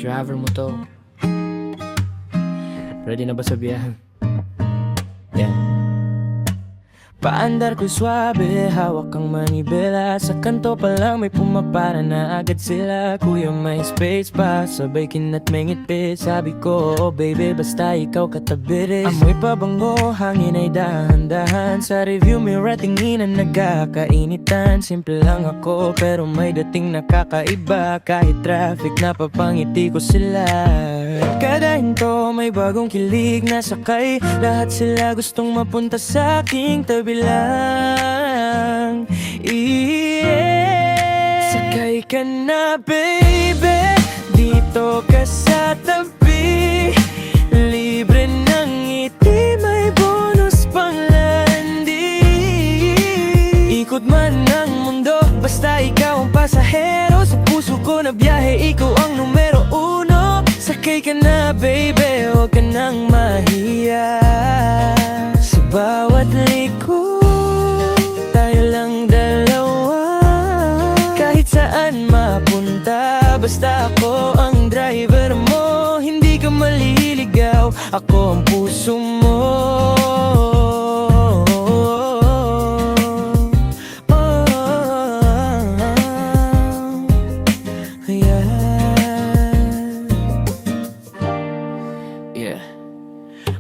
driver mo to. Ready na ba sa biyahe? Yeah. Paandar ko swabe, hawak kang manibela. Sa kanto pa lang may pumapara na agad sila. Kuya may space pa, sabay kinat may ngitpit. Sabi ko, oh baby, basta ikaw katabi. Amoy pabango, hangin ay dahan-dahan. Sa review mirror tinginan nagkakainitan. Simple lang ako, pero may dating nakakaiba. Kahit traffic napapangiti ko sila. Kada hinto may bagong kilig na sakay. Lahat sila gustong mapunta sa aking tabi lang. Yeah. Sakay ka na baby, dito ka sa tabi. Libre ng ngiti, may bonus pang landing. Ikot man ng mundo, basta ikaw ang pasahero. Sa puso ko na biyahe, ikaw ang numero uno. Sakay ka na baby, huwag ka nang mahiya. Sa bawat liko, tayo lang dalawa. Kahit saan mapunta, basta ako ang driver mo. Hindi ka maliligaw, ako ang puso mo.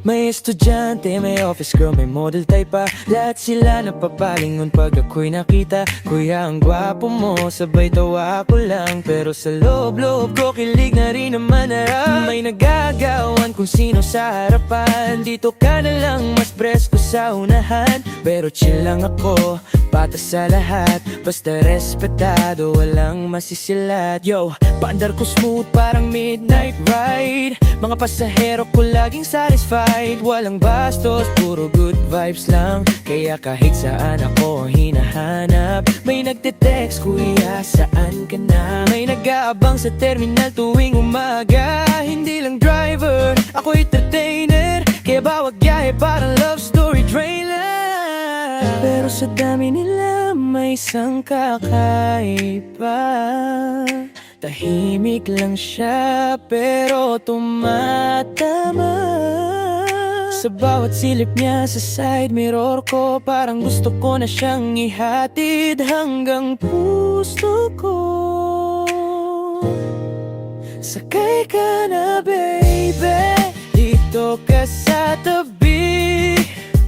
May estudyante, may office girl, may model type pa. Lahat sila napapalingon pag ako'y nakita. Kuya, ang gwapo mo, sabay tawa ko lang. Pero sa loob-loob ko, kilig na rin naman harap. May nagagawan kung sino sa harapan. Dito ka na lang, mas presko sa unahan. Pero chill lang ako, patas sa lahat. Basta respetado, walang masisilat. Yo, paandar ko smooth, parang midnight ride. Mga pasahero ko laging satisfied. Walang bastos, puro good vibes lang. Kaya kahit saan ako ang hinahanap. May nagte-text, kuya, saan ka na? May nag-aabang sa terminal tuwing umaga. Hindi lang driver, ako entertainer. Kaya bawat biyahe parang love story trailer. Pero sa dami nila may isang kakaiba. Tahimik lang siya pero tumatama. Sa bawat silip niya sa side mirror ko, parang gusto ko na siyang ihatid hanggang puso ko. Sakay ka na baby, dito ka sa tabi.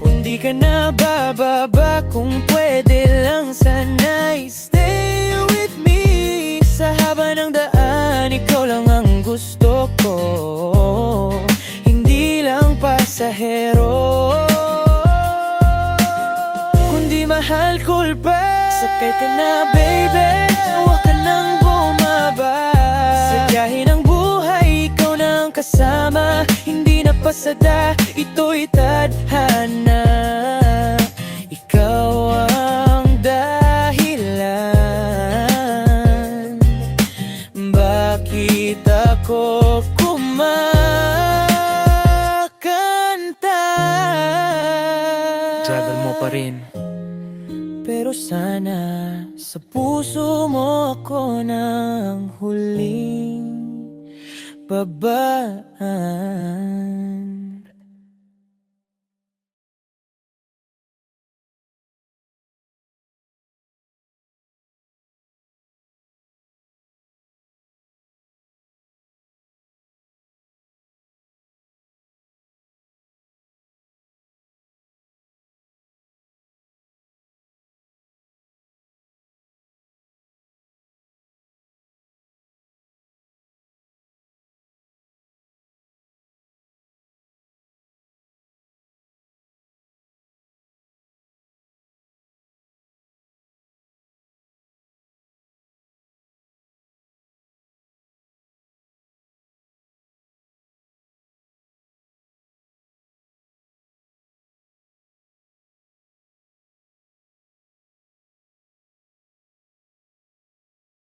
Hindi ka na bababa, kung pwede lang sana stay with me. Sa haba ng daan, ikaw lang ang gusto ko. Hindi lang pasahero, kundi mahal kulpa. Sakay ka na baby, huwag ka nang bumaba. Sa biyahe ng buhay, ikaw na ang kasama. Hindi na pasada, ito'y tadhana. Ikaw ang dahilan bakit ako kumakanta. Driver mo pa rin, pero sana sa puso mo ako ng huling babaan.